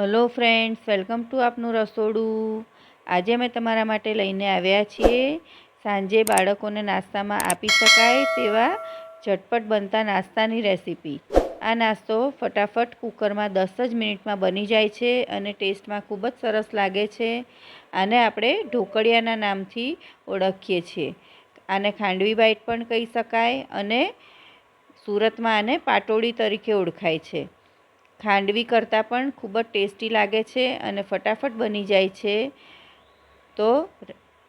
Hello friends, welcome to આપનું રસોડું। આજે અમે તમારા માટે લઈને આવ્યા છીએ સાંજે બાળકોને નાસ્તામાં આપી શકાય તેવા ઝટપટ બનતા નાસ્તાની રેસીપી। આ નાસ્તો ફટાફટ કુકરમાં 10 જ મિનિટમાં બની જાય છે અને ટેસ્ટમાં ખૂબ જ સરસ લાગે છે। આને આપણે ઢોકળિયાના નામથી ઓળખીએ છીએ। આને ખાંડવી બાઈટ પણ કહી શકાય અને સુરતમાં આને પાટોળી તરીકે ઓળખાય છે। ખાંડવી કરતાં પણ ખૂબ જ ટેસ્ટી લાગે છે અને ફટાફટ બની જાય છે। તો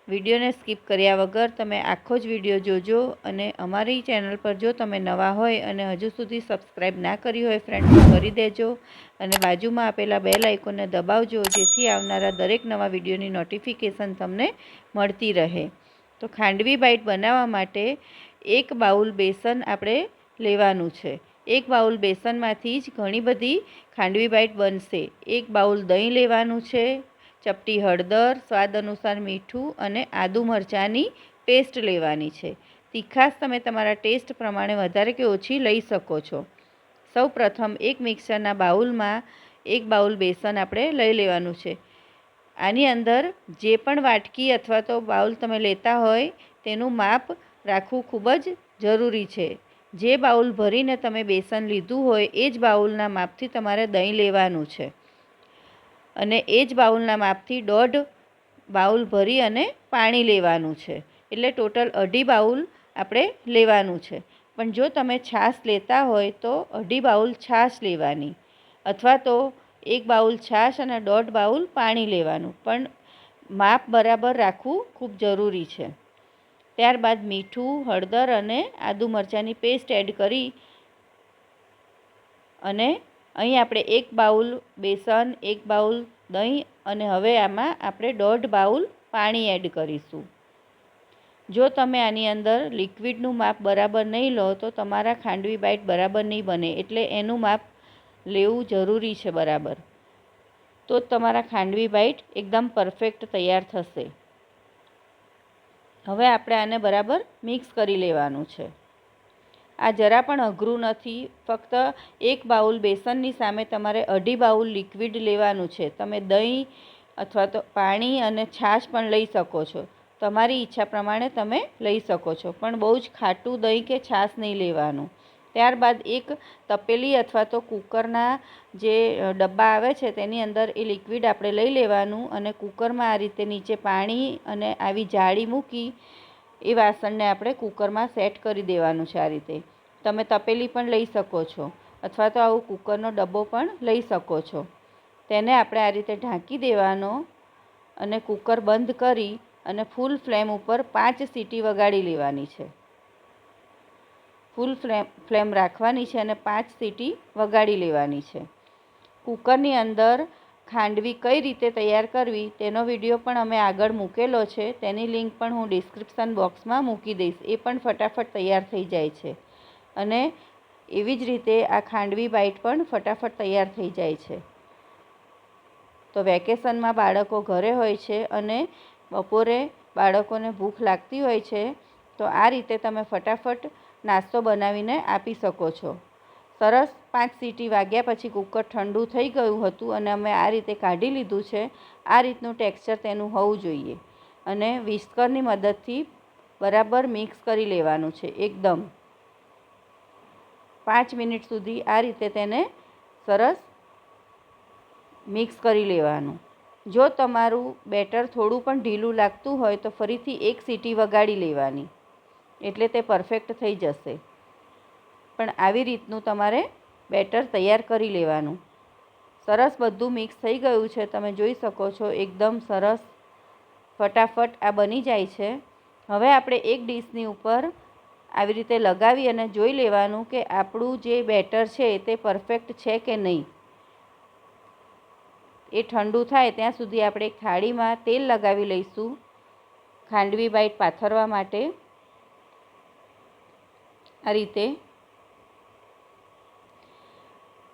વિડીયોને સ્કીપ કર્યા વગર તમે આખો જ વિડીયો જોજો અને અમારી ચેનલ પર જો તમે નવા હોય અને હજુ સુધી સબસ્ક્રાઈબ ના કરી હોય ફ્રેન્ડ્સ તો કરી દેજો અને બાજુમાં આપેલા બેલ આઇકોનને દબાવજો, જેથી આવનારા દરેક નવા વિડીયોની નોટિફિકેશન તમને મળતી રહે। તો ખાંડવી બાઈટ બનાવવા માટે 1 બાઉલ બેસન આપણે લેવાનું છે। 1 બાઉલ બેસનમાંથી જ ઘણી બધી ખાંડવી બાઈટ બનશે। 1 બાઉલ દહીં લેવાનું છે, ચપટી હળદર, સ્વાદ અનુસાર મીઠું અને આદુ મરચાંની પેસ્ટ લેવાની છે। તીખાશ તમે તમારા ટેસ્ટ પ્રમાણે વધારે કે ઓછી લઈ શકો છો। સૌ પ્રથમ એક મિક્સરના બાઉલમાં 1 બાઉલ બેસન આપણે લઈ લેવાનું છે। આની અંદર જે પણ વાટકી અથવા તો બાઉલ તમે લેતા હોય તેનું માપ રાખવું ખૂબ જ જરૂરી છે। જે બાઉલ ભરીને તમે બેસન લીધું હોય એ જ બાઉલના માપથી તમારે દહીં લેવાનું છે અને એ જ બાઉલના માપથી 1.5 બાઉલ ભરી અને પાણી લેવાનું છે। એટલે ટોટલ 2.5 બાઉલ આપણે લેવાનું છે। પણ જો તમે છાશ લેતા હોય તો 2.5 બાઉલ છાશ લેવાની અથવા તો 1 બાઉલ છાશ અને 1.5 બાઉલ પાણી લેવાનું, પણ માપ બરાબર રાખવું ખૂબ જરૂરી છે। ત્યારબાદ મીઠું, હળદર અને આદુ મરચાંની પેસ્ટ એડ કરી અને અહીં આપણે 1 બાઉલ બેસન, 1 બાઉલ દહીં અને હવે આમાં આપણે 1.5 બાઉલ પાણી એડ કરીશું। જો તમે આની અંદર લિક્વિડનું માપ બરાબર નહીં લો તો તમારા ખાંડવી બાઈટ બરાબર નહીં બને, એટલે એનું માપ લેવું જરૂરી છે બરાબર, તો તમારા ખાંડવી બાઈટ એકદમ પરફેક્ટ તૈયાર થશે। હવે આપણે આને બરાબર મિક્સ કરી લેવાનું છે। આ જરા પણ અઘરું નથી, ફક્ત 1 બાઉલ બેસનની સામે તમારે 2.5 બાઉલ લિક્વિડ લેવાનું છે। તમે દહીં અથવા તો પાણી અને છાશ પણ લઈ શકો છો, તમારી ઈચ્છા પ્રમાણે તમે લઈ શકો છો, પણ બહુ જ ખાટું દહીં કે છાશ નહીં લેવાનું। ત્યારબાદ એક તપેલી અથવા તો કુકરના જે ડબ્બા આવે છે તેની અંદર એ લિક્વિડ આપણે લઈ લેવાનું અને કુકરમાં આ રીતે નીચે પાણી અને આવી જાળી મૂકી એ વાસણને આપણે કુકરમાં સેટ કરી દેવાનું છે। આ રીતે તમે તપેલી પણ લઈ શકો છો અથવા તો આવું કુકરનો ડબ્બો પણ લઈ શકો છો। તેને આપણે આ રીતે ઢાંકી દેવાનો અને કુકર બંધ કરી અને ફૂલ ફ્લેમ ઉપર 5 સીટી વગાડી લેવાની છે। ફૂલ ફ્લેમ રાખવાની છે અને 5 સીટી વગાડી લેવાની છે। કુકરની અંદર ખાંડવી કઈ રીતે તૈયાર કરવી તેનો વિડીયો પણ અમે આગળ મૂકેલો છે, તેની લિંક પણ હું ડિસ્ક્રિપ્શન બોક્સમાં મૂકી દઈશ। એ પણ ફટાફટ તૈયાર થઈ જાય છે અને એવી જ રીતે આ ખાંડવી બાઈટ પણ ફટાફટ તૈયાર થઈ જાય છે। તો વેકેશનમાં બાળકો ઘરે હોય છે અને બપોરે બાળકોને ભૂખ લાગતી હોય છે, તો આ રીતે તમે ફટાફટ નાસ્તો બનાવીને આપી શકો છો। સરસ 5 સીટી વાગ્યા પછી કુકર ઠંડુ થઈ ગયું હતું અને અમે આ રીતે કાઢી લીધું છે। આ રીતનું ટેક્સચર તેનું હોવું જોઈએ અને વિસ્કરની મદદથી બરાબર મિક્સ કરી લેવાનું છે। એકદમ 5 મિનિટ સુધી આ રીતે તેને સરસ મિક્સ કરી લેવાનું। જો તમારું બેટર થોડું પણ ઢીલું લાગતું હોય તો ફરીથી 1 સીટી વગાડી લેવાની, એટલે તે પરફેક્ટ થઈ જશે। પણ આવી રીતનું તમારે બેટર તૈયાર કરી લેવાનું। સરસ બધું મિક્સ થઈ ગયું છે, તમે જોઈ શકો છો એકદમ સરસ ફટાફટ આ બની જાય છે। હવે આપણે એક ડીશની ઉપર આવી રીતે લગાવી અને જોઈ લેવાનું કે આપણું જે બેટર છે તે પરફેક્ટ છે કે નહીં। એ ઠંડુ થાય ત્યાં સુધી આપણે એક થાળીમાં તેલ લગાવી લઈશું ખાંડવી બાઈટ પાથરવા માટે। આ રીતે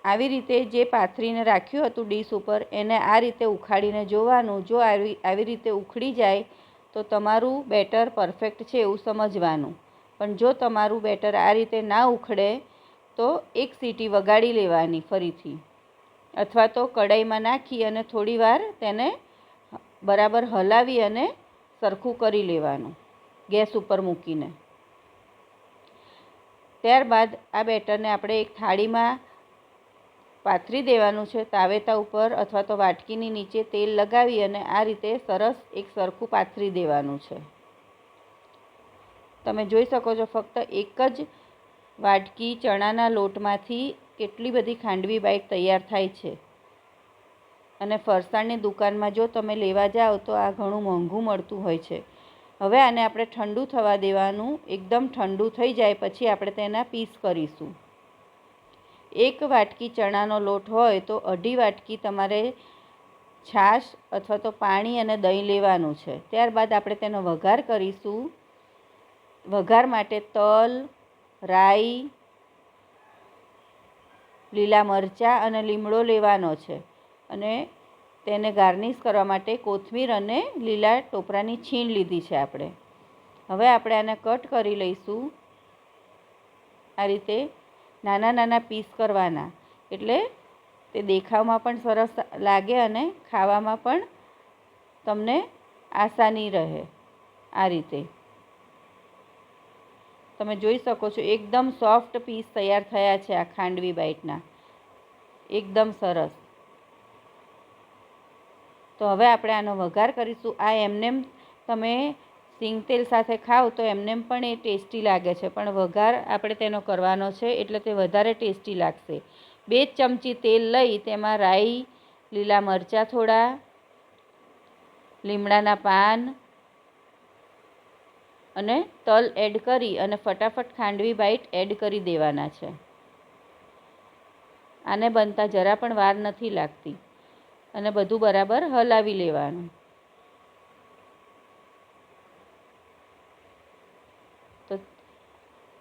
આવી રીતે જે પાથરીને રાખ્યું હતું ડીશ ઉપર એને આ રીતે ઉખાડીને જોવાનું। જો આવી રીતે ઉખડી જાય તો તમારું બેટર પરફેક્ટ છે એવું સમજવાનું, પણ જો તમારું બેટર આ રીતે ના ઉખડે તો 1 સીટી વગાડી લેવાની ફરીથી। અથવા તો કઢાઈમાં નાખી અને થોડીવાર તેને બરાબર હલાવી અને સરખું કરી લેવાનું ગેસ ઉપર મૂકીને. ત્યારબાદ આ બેટરને આપણે એક થાળીમાં પાથરી દેવાનું છે. તાવેતા ઉપર અથવા તો વાટકીની નીચે તેલ લગાવી અને આ રીતે સરસ એક સરખું પાથરી દેવાનું છે. તમે જોઈ શકો છો ફક્ત એક જ વાટકી ચણાના લોટમાંથી કેટલી બધી ખાંડવી બાઈટ તૈયાર થાય છે. અને ફરસાણની દુકાનમાં જો તમે લેવા જાઓ તો આ ઘણું મોંઘું મળતું હોય છે. હવે આને આપણે ઠંડુ થવા દેવાનું. એકદમ ઠંડુ થઈ જાય પછી આપણે તેના પીસ કરીશું. એક વાટકી ચણાનો લોટ હોય તો 1.5 વાટકી તમારે છાશ અથવા તો પાણી અને દહીં લેવાનું છે. ત્યારબાદ આપણે તેનો વઘાર કરીશું. વઘાર માટે તલ, રાઈ, લીલા મરચાં અને લીમડો લેવાનો છે. અને તેને ગાર્નિશ કરવા માટે કોથમીર અને લીલા ટોપરાની છીણ લીધી છે આપણે. હવે આપણે આને કટ કરી લઈશું. આ રીતે નાના નાના પીસ કરવાના, એટલે તે દેખાવમાં પણ સરસ લાગે અને ખાવામાં પણ તમને આસાની રહે. આ રીતે તમે જોઈ શકો છો એકદમ સોફ્ટ પીસ તૈયાર થયા છે આ ખાંડવી બાઈટના. એકદમ સરસ. તો હવે આપણે આનો વઘાર કરીશું. આ એમનેમ તમે સિંગ તેલ સાથે ખાઓ તો એમનેમ પણ એ ટેસ્ટી લાગે છે, પણ વઘાર આપણે તેનો કરવાનો છે એટલે તે વધારે ટેસ્ટી લાગશે. 2 ચમચી તેલ લઈ તેમાં રાઈ, લીલા મરચાં થોડા, લીમડાના પાન અને તલ એડ કરી અને ફટાફટ ખાંડવી બાઈટ એડ કરી દેવાના છે. આને બનતા જરા પણ વાર નથી લાગતી અને બધું બરાબર હલાવી લેવાનું. તો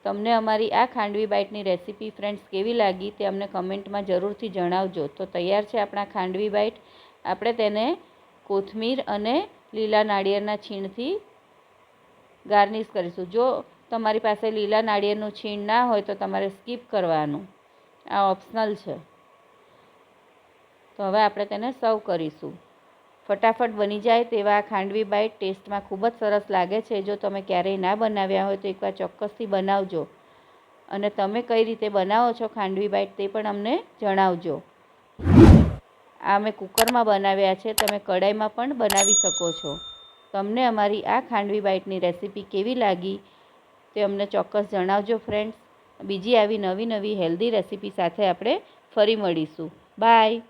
તમને અમારી આ ખાંડવી બાઈટની રેસીપી ફ્રેન્ડ્સ કેવી લાગી તે અમને કમેન્ટમાં જરૂરથી જણાવજો. તો તૈયાર છે આપણા ખાંડવી બાઈટ. આપણે તેને કોથમીર અને લીલા નાળિયેરના છીણથી ગાર્નિશ કરીશું. જો તમારી પાસે લીલા નાળિયેરનું છીણ ના હોય તો તમારે સ્કીપ કરવાનું, આ ઓપ્શનલ છે. તો હવે આપણે તેને સર્વ કરીશું. ફટાફટ બની જાય તેવા ખાંડવી બાઈટ ટેસ્ટમાં ખૂબ જ સરસ લાગે છે. જો તમે ક્યારેય ના બનાવ્યા હોય તો એકવાર ચોક્કસથી બનાવજો. અને તમે કઈ રીતે બનાવો છો ખાંડવી બાઈટ તે પણ અમને જણાવજો. આ મેં કુકરમાં બનાવ્યા છે, તમે કઢાઈમાં પણ બનાવી શકો છો. તમને અમારી આ ખાંડવી બાઈટની રેસીપી કેવી લાગી તે અમને ચોક્કસ જણાવજો ફ્રેન્ડ્સ. બીજી આવી નવી હેલ્ધી રેસીપી સાથે આપણે ફરી મળીશું. બાય.